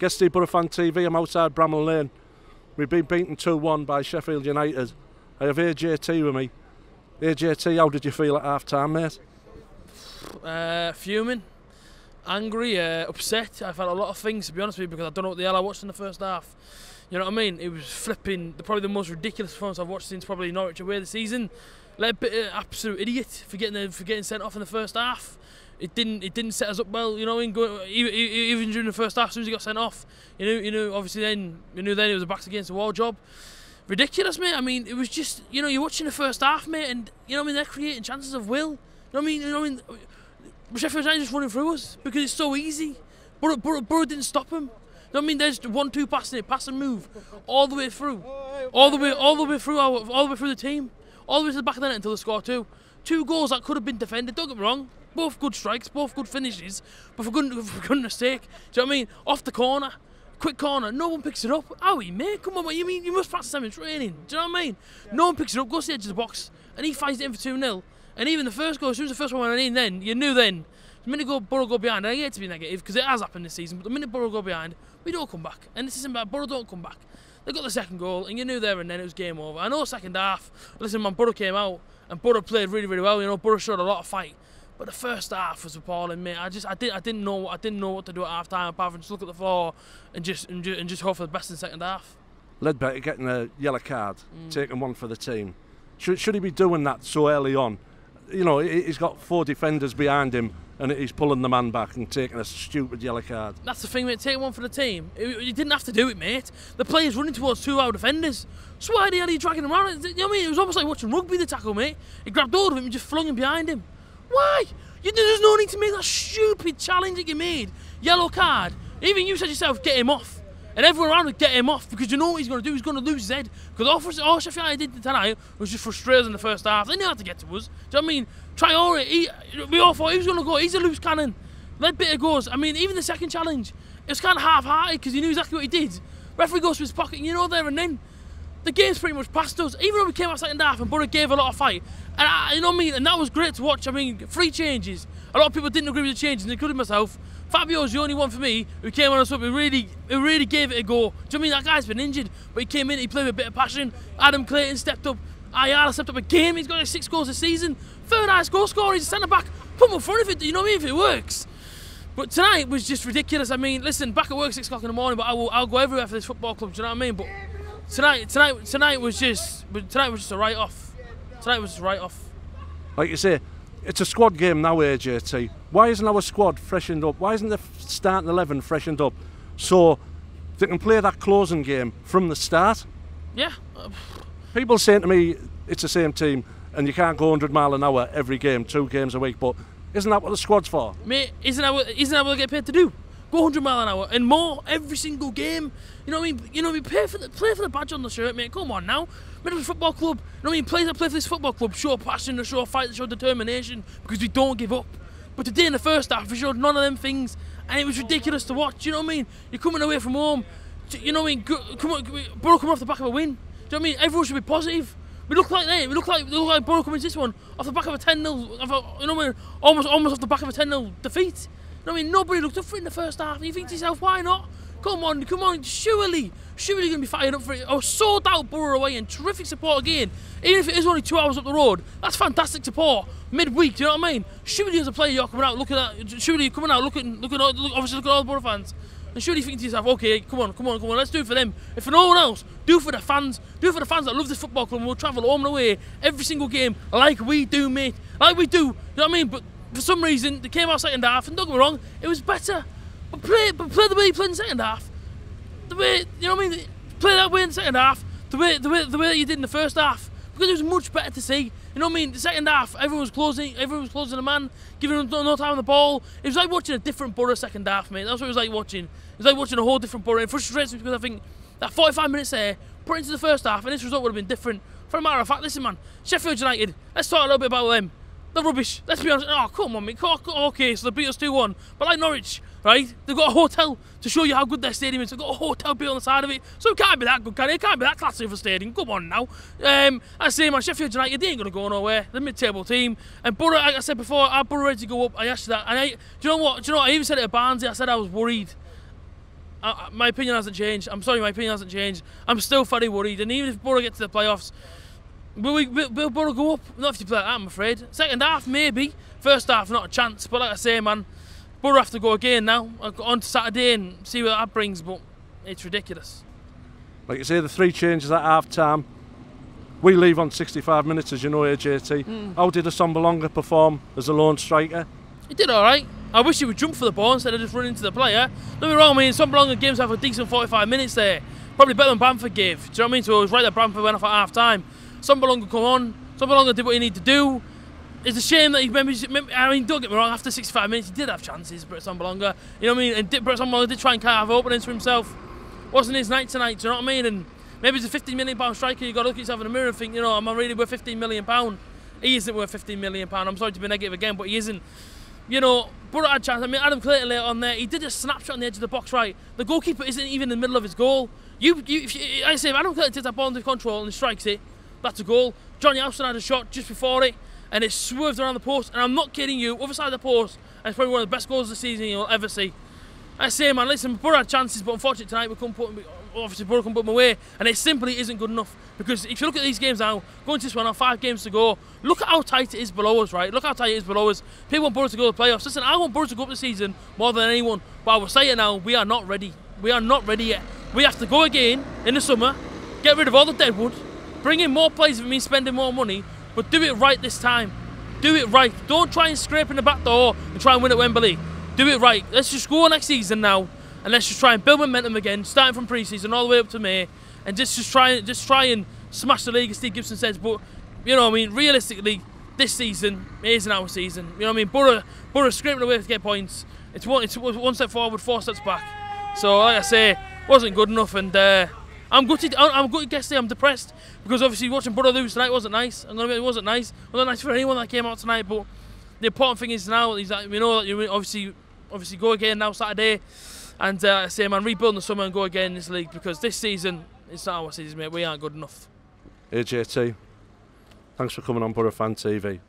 Guest Borough Fan TV, I'm outside Bramall Lane. We've been beaten 2-1 by Sheffield United. I have AJT with me. AJT, how did you feel at half-time, mate? Fuming, angry, upset. I've had a lot of things, to be honest with you, because I don't know what the hell I watched in the first half. You know what I mean? It was flipping, probably the most ridiculous performance I've watched since probably Norwich away this season. Leadbitter, absolute idiot for getting sent off in the first half. It didn't set us up well, you know. Even during the first half, as soon as he got sent off, you knew obviously then it was a backs against the wall job. Ridiculous, mate. I mean, it was just, you know, you're watching the first half, mate, and you know what I mean, they're creating chances of will. You know what I mean? Sheffield United just running through us because it's so easy. Borough didn't stop him. You know what I mean? There's 1-2 passing it, pass and move, all the way through, all the way through the team, all the way to the back of the net until they score two. 2 goals that could have been defended. Don't get me wrong, both good strikes, both good finishes, but for goodness sake, do you know what I mean? Off the corner, quick corner, no one picks it up. Owie, mate, come on, mate. You mean you must practice them in training? Do you know what I mean? No one picks it up, goes to the edge of the box, and he fights it in for 2-0. And even the first goal, as soon as the first one went in, then you knew then. The minute Borough go behind, I hate to be negative because it has happened this season, but the minute Borough go behind, we don't come back. And this isn't bad, Borough don't come back. They got the second goal, and you knew there and then it was game over. I know second half, listen, man, Borough came out, and Borough played really, really well. You know, Borough showed a lot of fight, but the first half was appalling, mate. I didn't know what to do at half time apart from just look at the floor and just hope for the best in the second half. Leadbitter getting a yellow card, taking one for the team. Should he be doing that so early on? You know, he's got 4 defenders behind him, and he's pulling the man back and taking a stupid yellow card. That's the thing, mate. Taking one for the team. You didn't have to do it, mate. The player's running towards 2 of our defenders. So why the hell are you dragging him around? You know what I mean? It was almost like watching rugby, the tackle, mate. He grabbed hold of him and just flung him behind him. Why? There's no need to make that stupid challenge that you made. Yellow card. Even you said yourself, get him off. And everyone around would get him off because you know what he's going to do. He's going to lose his head. Because all Sheffield United did tonight was just frustrate us in the first half. They knew how to get to us. Do you know what I mean? Traore, we all thought he was going to go. He's a loose cannon. Leadbitter goes. I mean, even the second challenge, it was kind of half-hearted because he knew exactly what he did. Referee goes to his pocket, and you know there and then, the game's pretty much past us. Even though we came out second half and Borough gave a lot of fight. And you know what I mean? And that was great to watch. I mean, 3 changes. A lot of people didn't agree with the changes, including myself. Fabio's the only one for me who came on us up. He really gave it a go. Do you know what I mean? That guy's been injured, but he came in, he played with a bit of passion. Adam Clayton stepped up. Ayala stepped up again. He's got like 6 goals this season. 3rd highest goal scorer. He's a centre back. Put him in front of it. You know what I mean? If it works. But tonight was just ridiculous. I mean, listen, back at work 6 o'clock in the morning, but I'll go everywhere for this football club. Do you know what I mean? But tonight was just a write-off. Tonight was just a write-off. Like you say, it's a squad game now, AJT. Why isn't our squad freshened up? Why isn't the starting 11 freshened up so they can play that closing game from the start? Yeah. People saying to me it's the same team and you can't go 100 miles an hour every game, 2 games a week, but isn't that what the squad's for? Mate, isn't that what they get paid to do? Go 100 miles an hour and more every single game. You know what I mean? You know, we play for the badge on the shirt, mate. Come on now. Middlesbrough Football Club, you know what I mean? Players that play for this football club show passion, they show fight, they show determination because we don't give up. But today in the first half, we showed none of them things, and it was ridiculous to watch. You know what I mean? You're coming away from home. You know what I mean? Borough coming off the back of a win. Do you know what I mean? Everyone should be positive. We look like that. We look like Borough coming to this one off the back of a 10-0. You know what I mean? Almost off the back of a 10-0 defeat. You know what I mean? Nobody looked up for it in the first half. And you think to yourself, why not? Come on, surely you're going to be fired up for it. I was sold out Borough away and terrific support again. Even if it is only 2 hours up the road, that's fantastic support. Midweek, do you know what I mean? Surely as a player you're coming out looking at, surely you're coming out looking at all the Borough fans. And surely you think to yourself, okay, come on, let's do it for them. If for no one else, do it for the fans. Do it for the fans that love this football club and will travel home and away every single game like we do, mate. Like we do, you know what I mean? But for some reason, they came out second half, and don't get me wrong, it was better. But play the way you played in the second half. The way, you know what I mean? Play that way in the second half. The way that you did in the first half. Because it was much better to see. You know what I mean? The second half, everyone was closing the man, giving him no time on the ball. It was like watching a different Borough second half, mate. That's what it was like watching. It was like watching a whole different Borough. It frustrates me because I think that 45 minutes there, put into the first half, and this result would have been different. For a matter of fact, listen, man, Sheffield United, let's talk a little bit about them. They're rubbish. Let's be honest. Oh, come on, mate. Okay, so they beat us 2-1. But like Norwich, right? They've got a hotel to show you how good their stadium is. They've got a hotel built on the side of it. So it can't be that good, can it? It can't be that classy of a stadium. Come on now. I say, man, Sheffield United, they ain't going to go nowhere. They're a mid-table team. And Borough, like I said before, are Borough ready to go up? I asked you that. And do you know what? I even said it at Barnsley. I said I was worried. my opinion hasn't changed. I'm sorry, my opinion hasn't changed. I'm still very worried. And even if Borough get to the playoffs, will Borough go up? Not if you play like that, I'm afraid. Second half, maybe. First half, not a chance. But like I say, man, Borough have to go again now. On to Saturday and see what that brings. But it's ridiculous. Like you say, the 3 changes at half-time. We leave on 65 minutes, as you know here, JT. How did Assombalonga perform as a lone striker? He did alright. I wish he would jump for the ball instead of just running into the player. Don't be wrong, I mean, Assombalonga games have a decent 45 minutes there. Probably better than Bamford gave. Do you know what I mean? So it was right that Bamford went off at half-time. Assombalonga come on. Assombalonga did what he needed to do. It's a shame that he I mean, don't get me wrong, after 65 minutes he did have chances, Brett Assombalonga. You know what I mean? And Brett Assombalonga did try and carve openings for himself. Wasn't his night tonight, do you know what I mean? And maybe he's a £15 million striker, you've got to look at yourself in the mirror and think, you know, am I really worth £15 million? He isn't worth £15 million. I'm sorry to be negative again, but he isn't. You know, Borough had a chance. I mean, Adam Clayton later on there, he did a snapshot on the edge of the box, right? The goalkeeper isn't even in the middle of his goal. I say, if Adam Clayton takes that ball under control and he strikes it, that's a goal. Johnny Alston had a shot just before it, and it swerved around the post. And I'm not kidding you, other side of the post, and it's probably one of the best goals of the season you'll ever see. I say, man, listen, Borough had chances, but unfortunately tonight we couldn't obviously Borough couldn't put them away, and it simply isn't good enough. Because if you look at these games now, going to this one, 5 games to go, look at how tight it is below us, right? Look how tight it is below us. People want Borough to go to the playoffs. Listen, I want Borough to go up the season more than anyone, but I will say it now, we are not ready. We are not ready yet. We have to go again in the summer, get rid of all the deadwood, bring in more players if it means spending more money, but do it right this time. Do it right. Don't try and scrape in the back door and try and win at Wembley. Do it right. Let's just go next season now, and let's just try and build momentum again, starting from pre-season all the way up to May, and just try and smash the league, as Steve Gibson says. But you know what I mean, realistically, this season it isn't our season. You know what I mean? Borough scraping away to get points. It's one step forward, 4 steps back. So like I say, wasn't good enough, and I'm gutted. I'm gutted. Yesterday, I'm depressed because obviously watching Borough lose tonight wasn't nice. I'm gonna admit it wasn't nice. It wasn't nice for anyone that came out tonight. But the important thing is now is that we know that you obviously go again now Saturday, and say, man, rebuild in the summer and go again in this league, because this season it's not our season, mate. We aren't good enough. Hey JT, thanks for coming on Borough Fan TV.